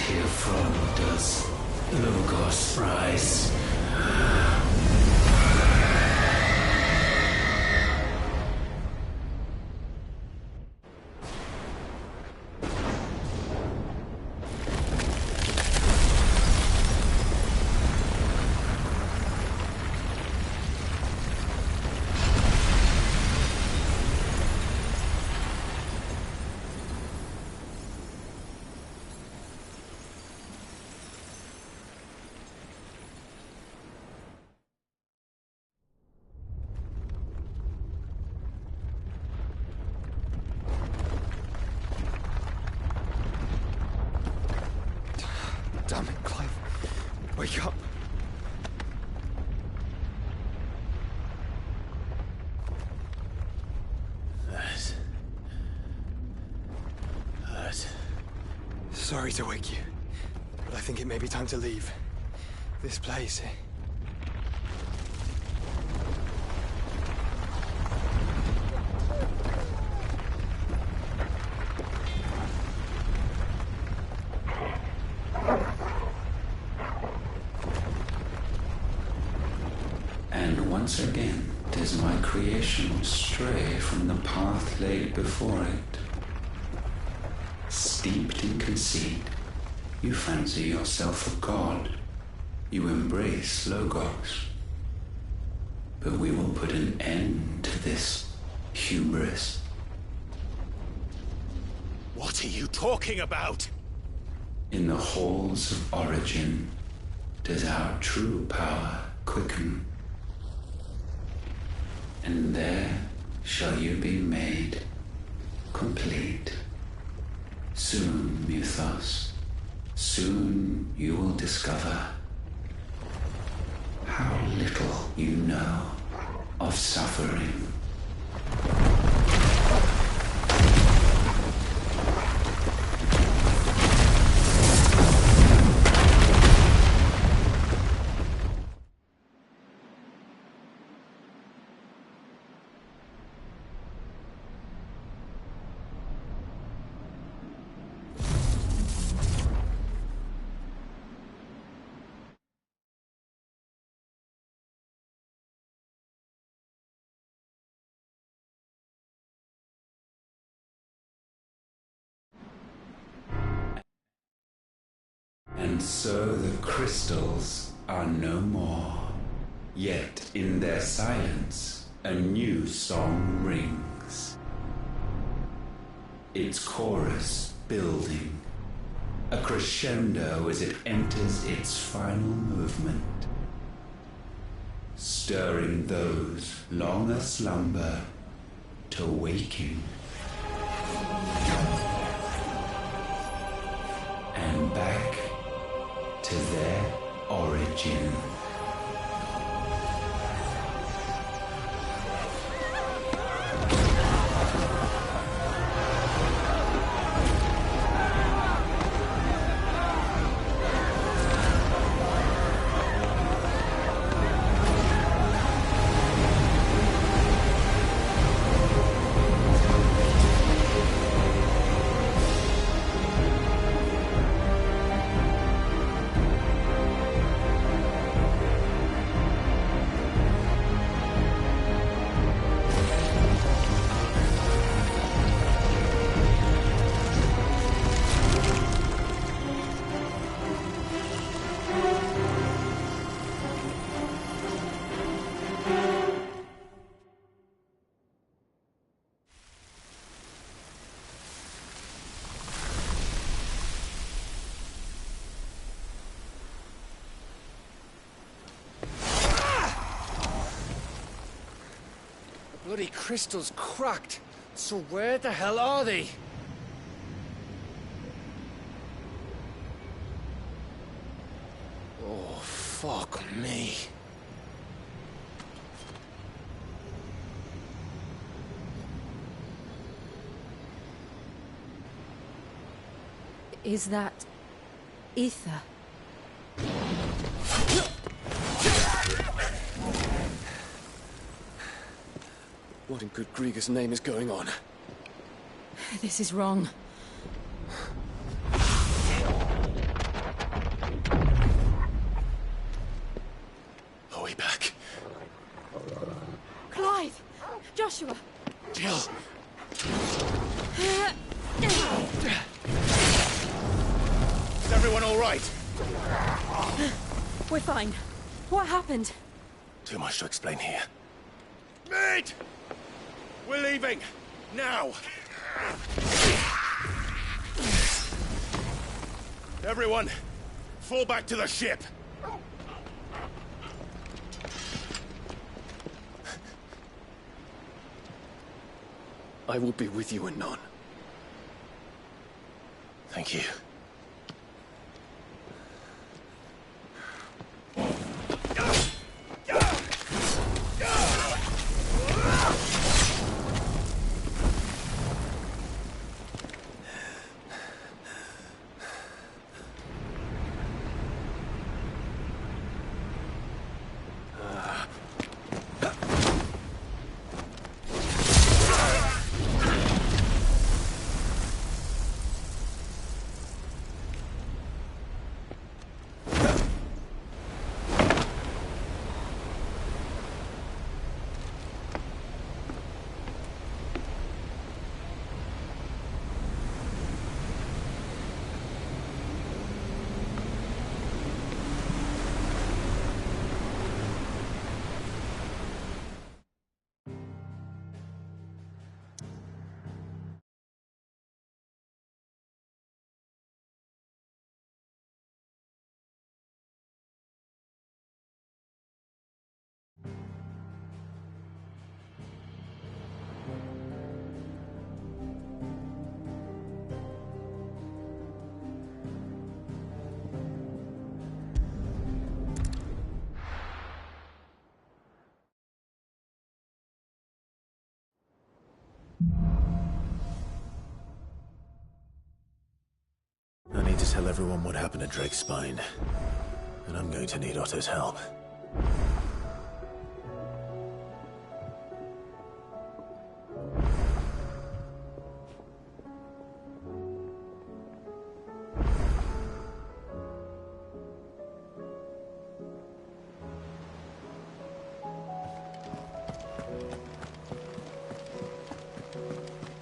herefrom does Logos rise. Damn it, Clive. Wake up. That. Sorry to wake you, but I think it may be time to leave. This place. And once again does my creation stray from the path laid before it. Steeped in conceit, you fancy yourself a god. You embrace Logos. But we will put an end to this hubris. What are you talking about? In the halls of origin does our true power quicken. And there shall you be made complete. Soon, Mythos, soon you will discover how little you know of suffering. And so the crystals are no more, yet in their silence a new song rings. Its chorus building, a crescendo as it enters its final movement, stirring those long aslumber to waking. And back to their origin. Bloody crystal's cracked. So where the hell are they? Oh, fuck me. Is that ether? What in good Grieger's name is going on? This is wrong. everyone all right? We're fine. What happened? Too much to explain here. Mate! We're leaving! Now! Everyone, fall back to the ship! I will be with you anon. Thank you. I need to tell everyone what happened at Drake's Spine, and I'm going to need Otto's help.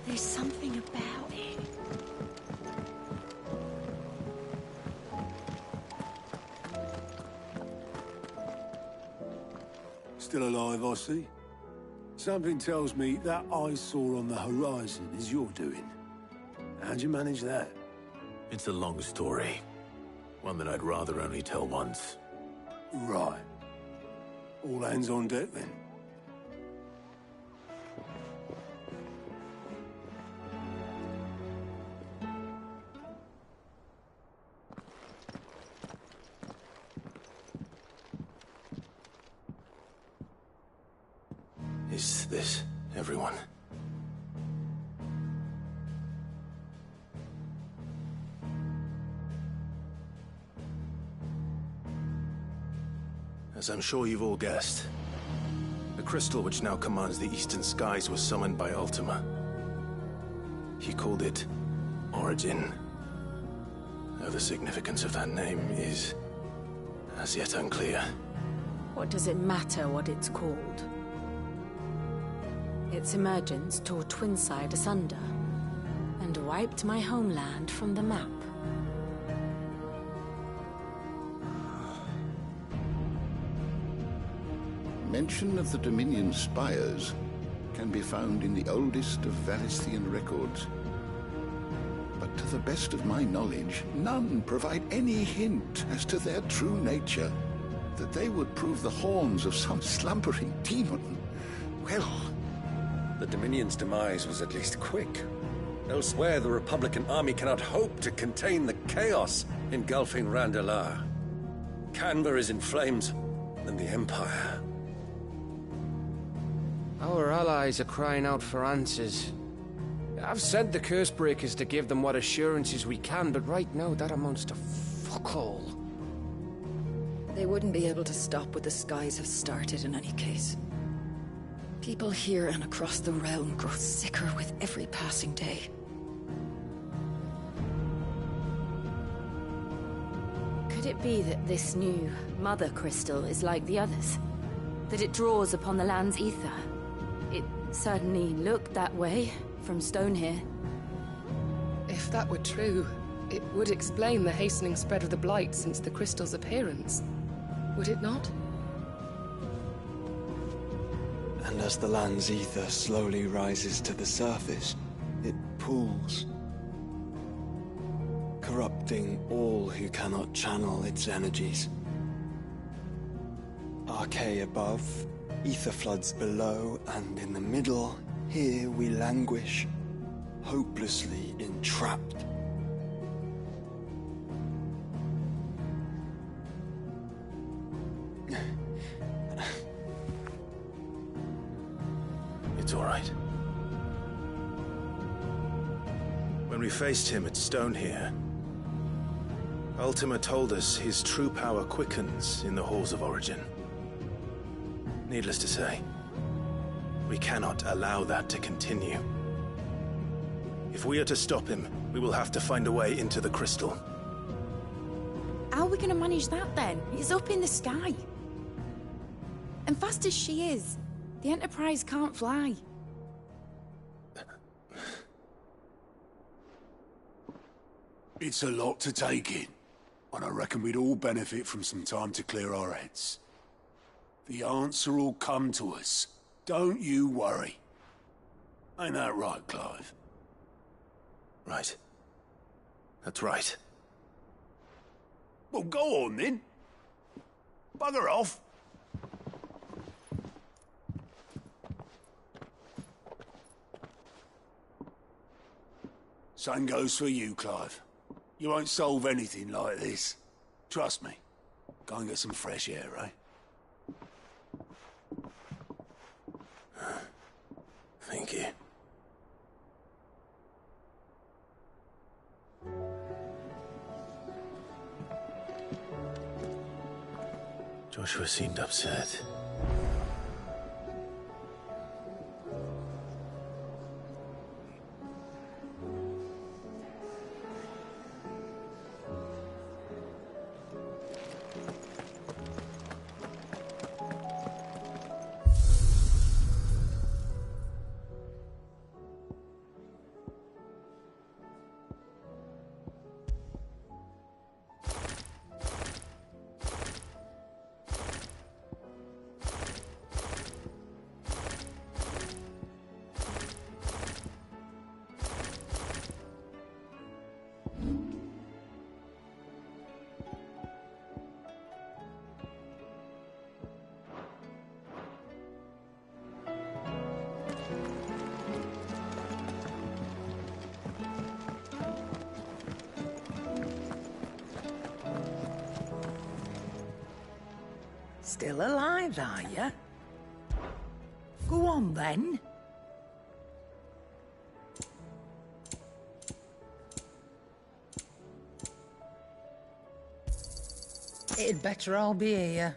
There's something about it. Still alive, I see. Something tells me that eyesore on the horizon is your doing. How'd you manage that? It's a long story. One that I'd rather only tell once. Right. All hands on deck, then. Is this everyone? As I'm sure you've all guessed, the crystal which now commands the eastern skies was summoned by Ultima. He called it Origin. Though the significance of that name is as yet unclear. What does it matter what it's called? Its emergence tore Twinside asunder and wiped my homeland from the map. Mention of the Dominion spires can be found in the oldest of Valisthian records. But to the best of my knowledge, none provide any hint as to their true nature. That they would prove the horns of some slumbering demon. Well, the Dominion's demise was at least quick. Elsewhere, the Republican army cannot hope to contain the chaos engulfing Randalar. Canberra is in flames, and the Empire. Our allies are crying out for answers. I've sent the Cursebreakers to give them what assurances we can, but right now that amounts to fuck all. They wouldn't be able to stop what the skies have started in any case. People here and across the realm grow sicker with every passing day. Could it be that this new Mother Crystal is like the others? That it draws upon the land's ether? It certainly looked that way from stone here. If that were true, It would explain the hastening spread of the Blight since the crystal's appearance, would it not? And as the land's ether slowly rises to the surface, it pools, corrupting all who cannot channel its energies. Archay above, ether floods below, and in the middle, here we languish, hopelessly entrapped. It's all right. When we faced him at Stone here, Ultima told us his true power quickens in the Halls of Origin. Needless to say, we cannot allow that to continue. If we are to stop him, we will have to find a way into the crystal. How are we going to manage that then? It's up in the sky. And fast as she is, the Enterprise can't fly. It's a lot to take in, and I reckon we'd all benefit from some time to clear our heads. The answer will come to us. Don't you worry. Ain't that right, Clive? Right. That's right. Well, go on then. Bugger off. Same goes for you, Clive. You won't solve anything like this. Trust me. Go and get some fresh air, eh? Thank you. Joshua seemed upset. Still alive, are you? Go on, then. It'd better all be here.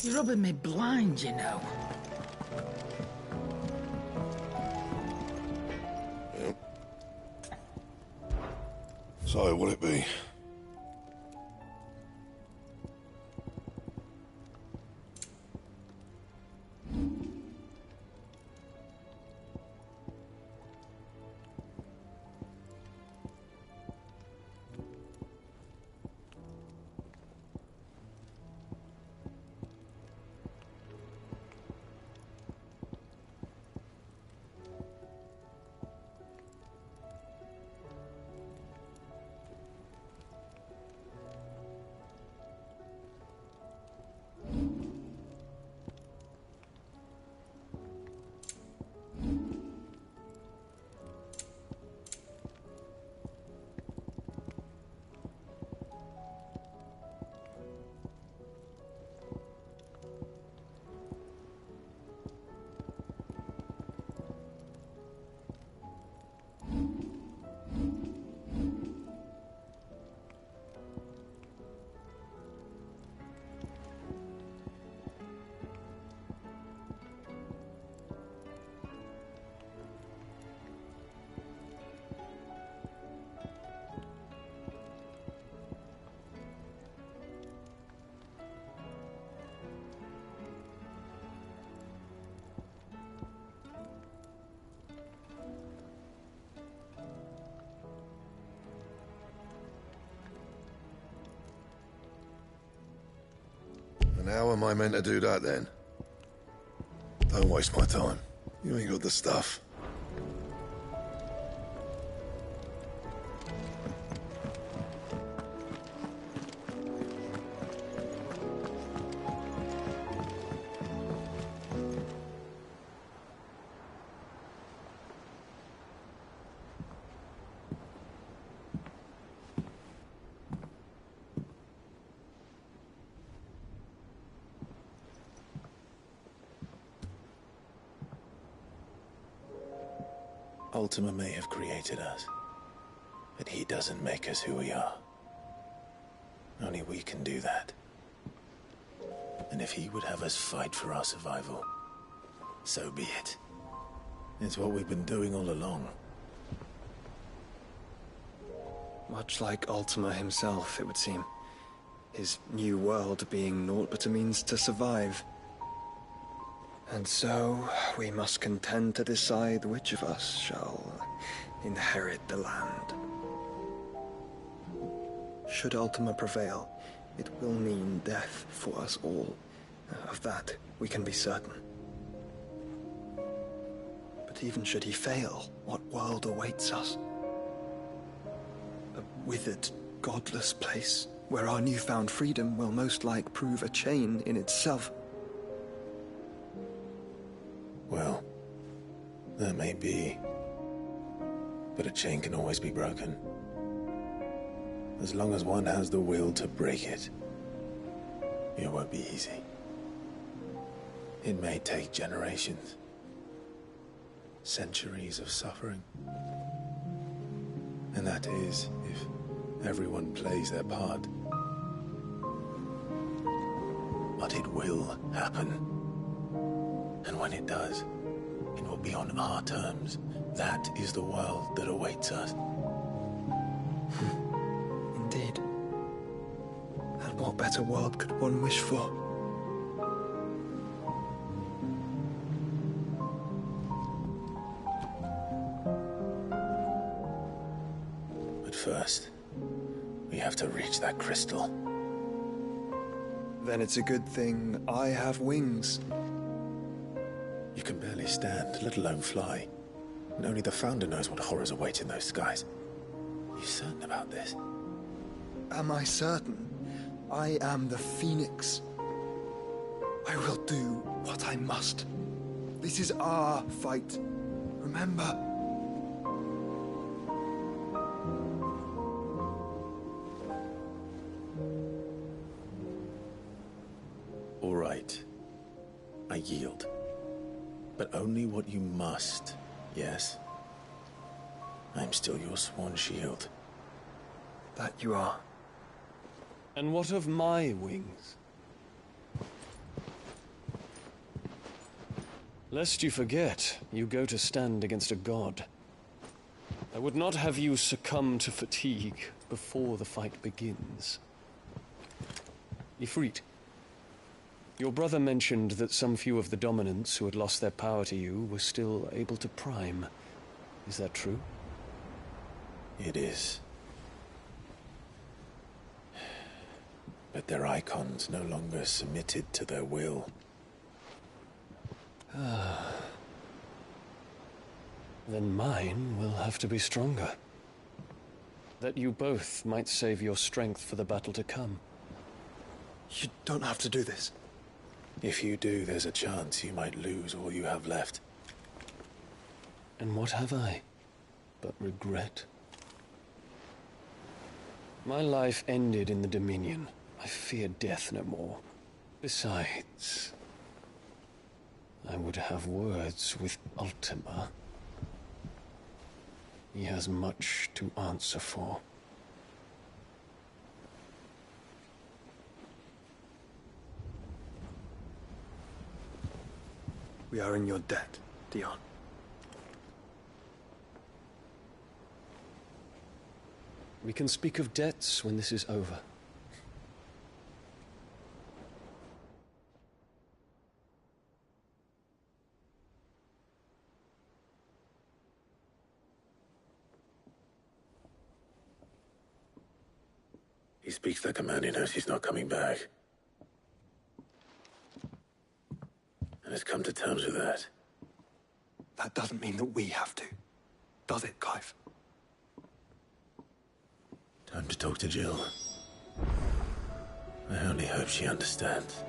You're rubbing me blind, you know. So, will it be? And how am I meant to do that then? Don't waste my time. You ain't got the stuff. Ultima may have created us, but he doesn't make us who we are. Only we can do that. And if he would have us fight for our survival, so be it. It's what we've been doing all along. Much like Ultima himself, it would seem. His new world being naught but a means to survive. And so, we must contend to decide which of us shall inherit the land. Should Ultima prevail, it will mean death for us all. Of that, we can be certain. But even should he fail, what world awaits us? A withered, godless place, where our newfound freedom will most like prove a chain in itself. Well, that may be. But a chain can always be broken. As long as one has the will to break it. It won't be easy. It may take generations. Centuries of suffering. And that is, if everyone plays their part. But it will happen. And when it does, it will be on our terms. That is the world that awaits us. Indeed. And what better world could one wish for? But first, we have to reach that crystal. Then it's a good thing I have wings. You can barely stand, let alone fly. And only the Founder knows what horrors await in those skies. Are you certain about this? Am I certain? I am the Phoenix. I will do what I must. This is our fight. Remember? All right. I yield. But only what you must, yes? I'm still your sworn shield. That you are. And what of my wings? Lest you forget, you go to stand against a god. I would not have you succumb to fatigue before the fight begins. Ifrit. Your brother mentioned that some few of the dominants who had lost their power to you were still able to prime. Is that true? It is. But their icons no longer submitted to their will. Then mine will have to be stronger. That you both might save your strength for the battle to come. You don't have to do this. If you do, there's a chance you might lose all you have left. And what have I but regret? My life ended in the Dominion. I fear death no more. Besides, I would have words with Ultima. He has much to answer for. We are in your debt, Dion. We can speak of debts when this is over. He speaks that command, he knows he's not coming back. Let's come to terms with that. That doesn't mean that we have to, does it, Clive? Time to talk to Jill. I only hope she understands.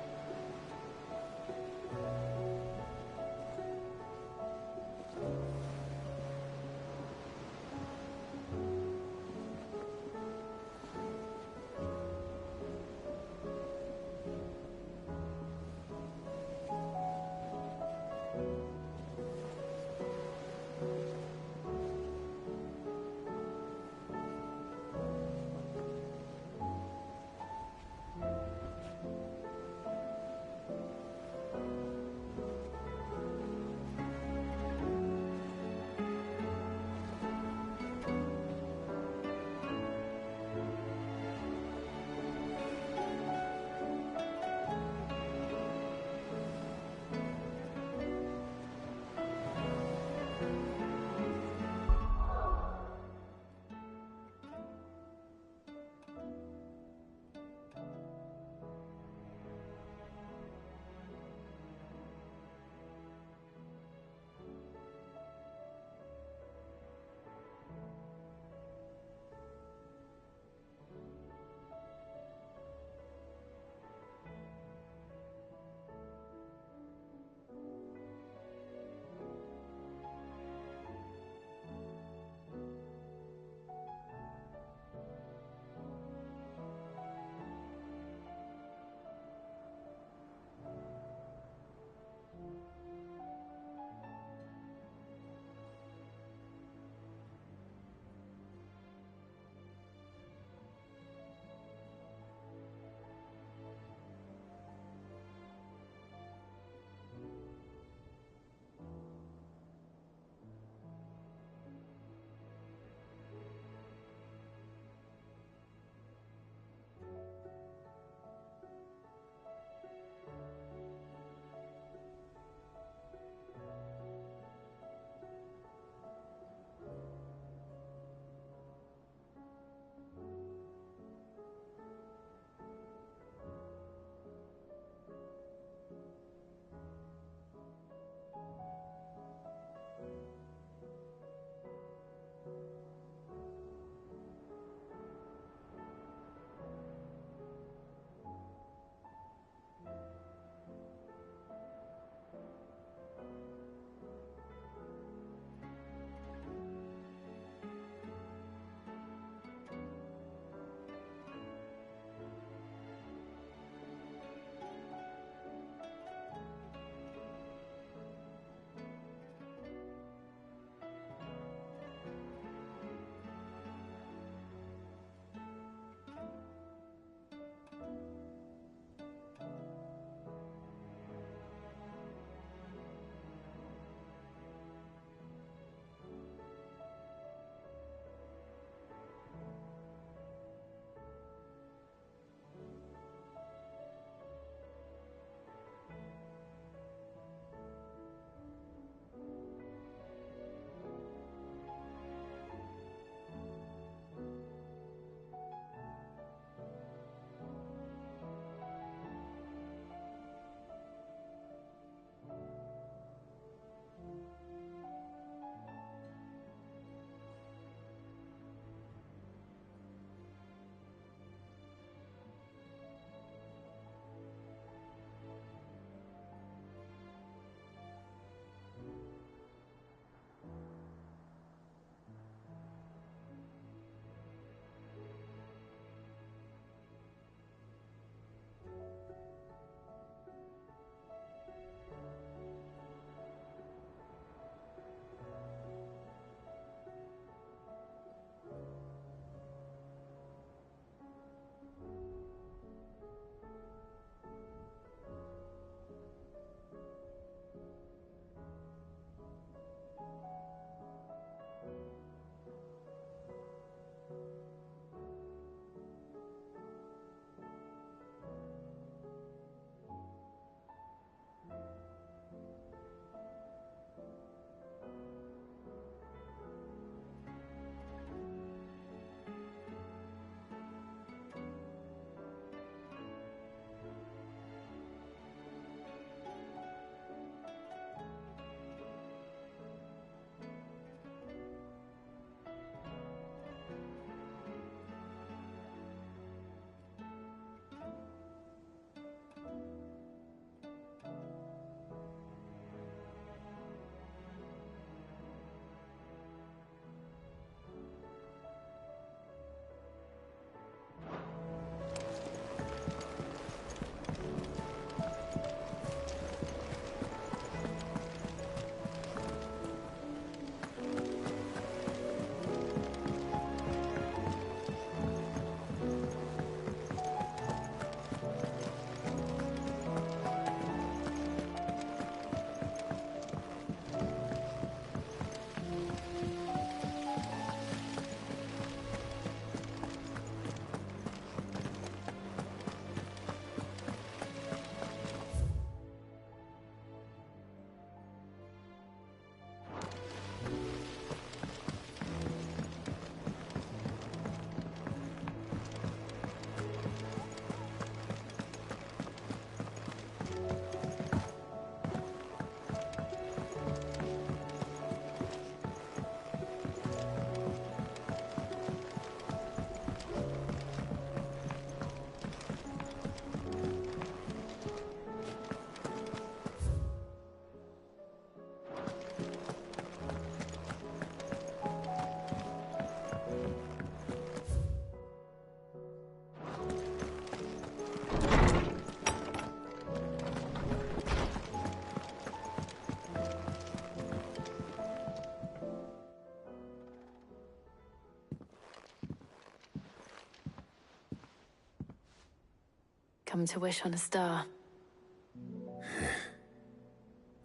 come to wish on a star.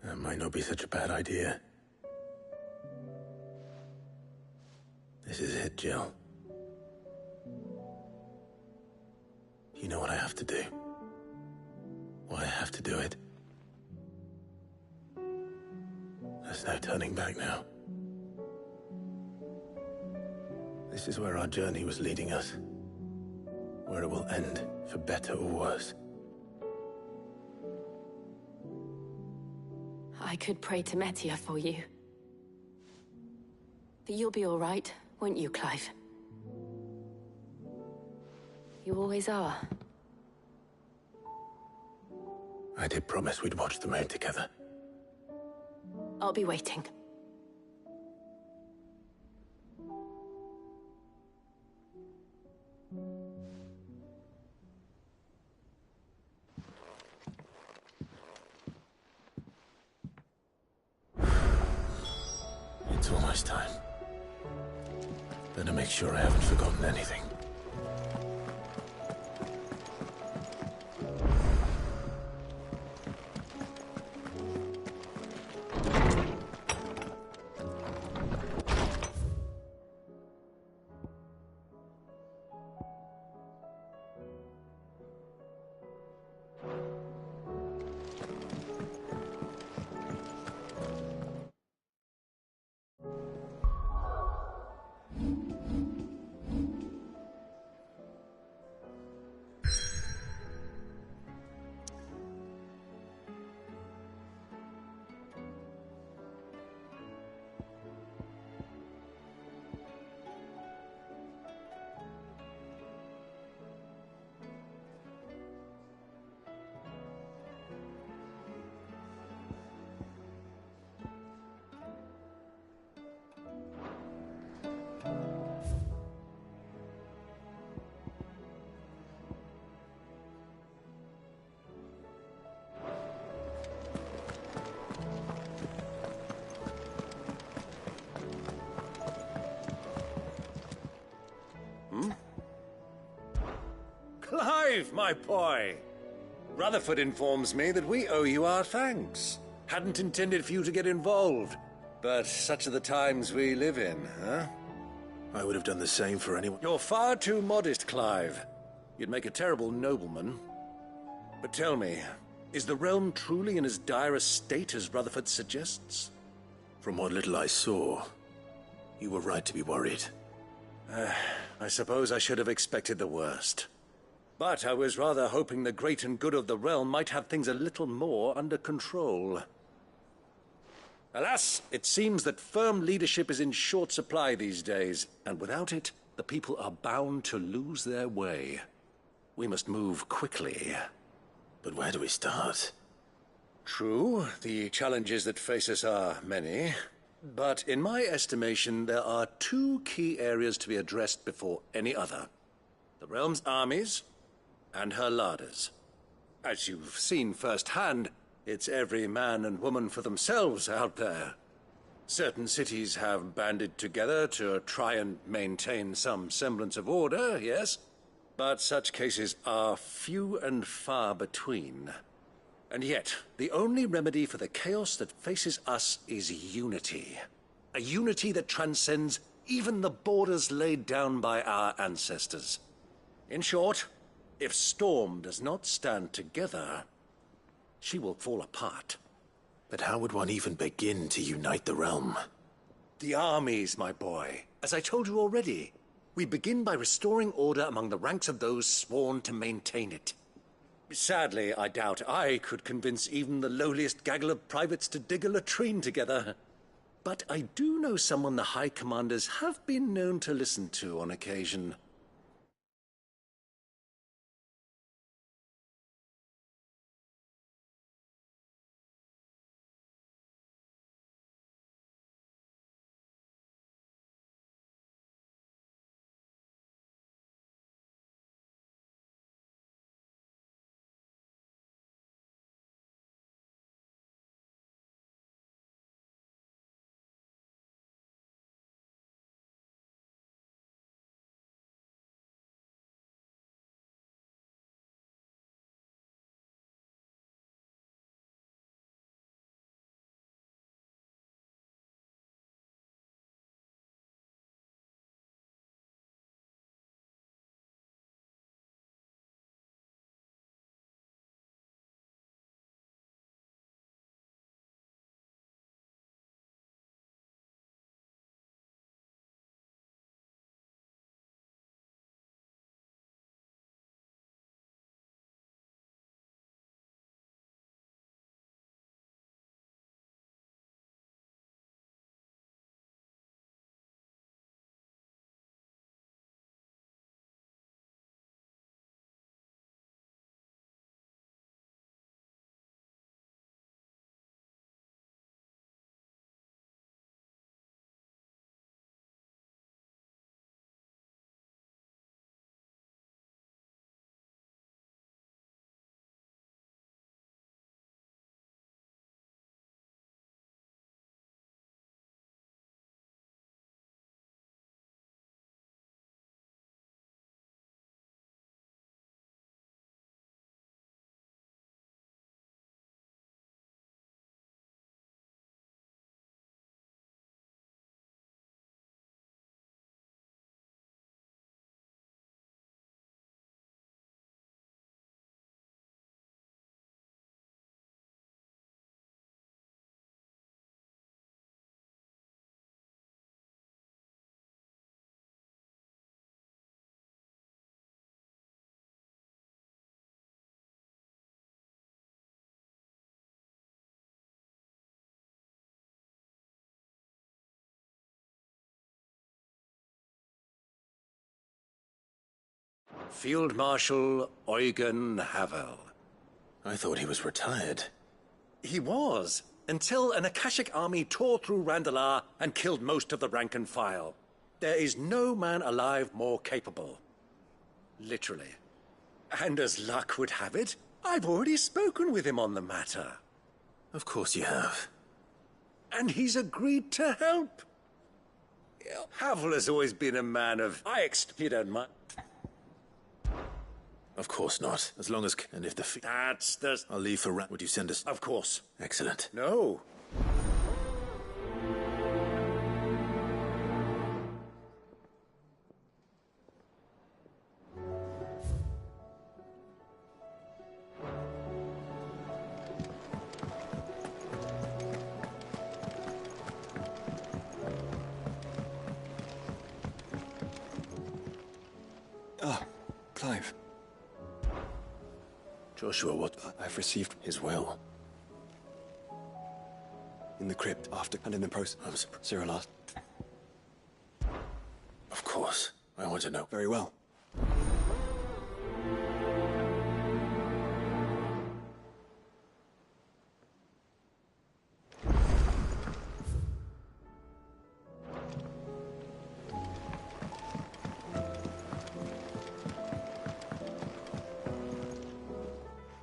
That might not be such a bad idea. This is it, Jill. You know what I have to do. Why I have to do it. There's no turning back now. This is where our journey was leading us. Where it will end, for better or worse. I could pray to Metia for you. But you'll be all right, won't you, Clive? You always are. I did promise we'd watch the moon together. I'll be waiting. It's almost time. Better make sure I haven't forgotten anything. Clive, my boy! Rutherford informs me that we owe you our thanks. Hadn't intended for you to get involved, but such are the times we live in, huh? I would have done the same for anyone. You're far too modest, Clive. You'd make a terrible nobleman. But tell me, is the realm truly in as dire a state as Rutherford suggests? From what little I saw, you were right to be worried. I suppose I should have expected the worst. But I was rather hoping the great and good of the realm might have things a little more under control. Alas, it seems that firm leadership is in short supply these days, and without it, the people are bound to lose their way. We must move quickly. But where do we start? True, the challenges that face us are many. But in my estimation, there are two key areas to be addressed before any other. The realm's armies and her larders. As you've seen firsthand, it's every man and woman for themselves out there. Certain cities have banded together to try and maintain some semblance of order, yes, but such cases are few and far between. And yet, the only remedy for the chaos that faces us is unity. A unity that transcends even the borders laid down by our ancestors. In short, if Storm does not stand together, she will fall apart. But how would one even begin to unite the realm? The armies, my boy. As I told you already, we begin by restoring order among the ranks of those sworn to maintain it. Sadly, I doubt I could convince even the lowliest gaggle of privates to dig a latrine together. But I do know someone the High Commanders have been known to listen to on occasion. Field Marshal Eugen Havel. I thought he was retired. He was, until an Akashic army tore through Randalar and killed most of the rank and file. There is no man alive more capable. Literally. And as luck would have it, I've already spoken with him on the matter. Of course you have. And he's agreed to help. Havel has always been a man of... you don't mind. Of course not. As long as... And if the... That's the... I'll leave for... Would you send us... Of course. Excellent. No. Clive. Joshua, what? I've received His will. in the crypt after and in the process. I was surprised. Cyril asked. Of course. I want to know. Very well.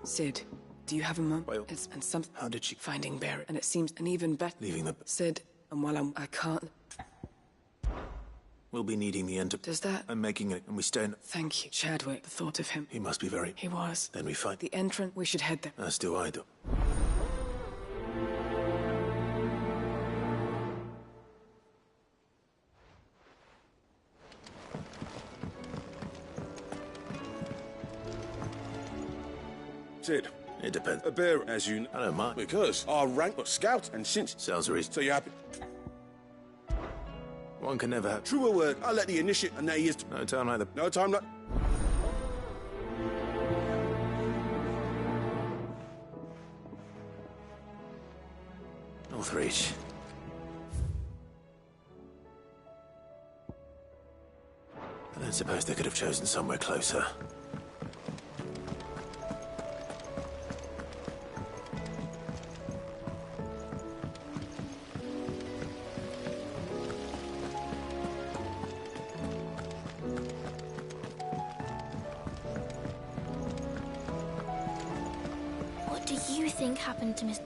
Sid, do you have a mum? Well, And some... how did she... Finding Barrett, and it seems an even better... Leaving the... Sid, and while I can't... We'll be needing the end. Does that... I'm making it, and we stay in... Thank you, Chadwick. The thought of him... He must be very... He was. Then we fight. The entrance, we should head there. As do I, though. Sid, It depends. a bear, as you know. I don't mind. Because our rank was scout, and since... Sounds reasonable. So you happy? One can never have... True word. I'll let the initiate, and there he is. No time either. No time like... Northreach. I don't suppose they could have chosen somewhere closer. What do you think happened to Miss...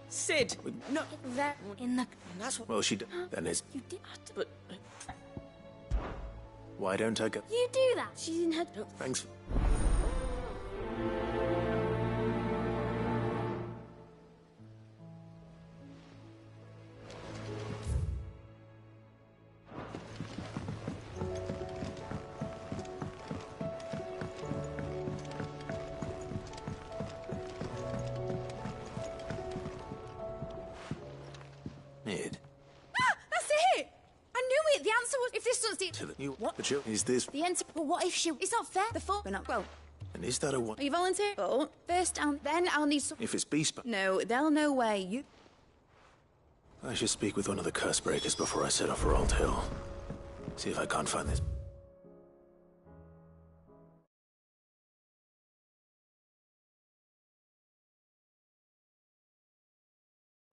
Sid! No! That in the... That's what... Well, she... Then is... You did... But... Why don't I go... You do that! She's in her... Thanks. Ned. Ah! That's it! I knew it! The answer was... If this doesn't... To the... You... What? But you... Is this... The answer... But what if she... It's not fair. The full... We're not... Well... And is that a one? Are you volunteer? Oh. First, then I'll need some... If it's bespoke... No, they'll know where you... I should speak with one of the curse breakers before I set off for Old Hill. See if I can't find this...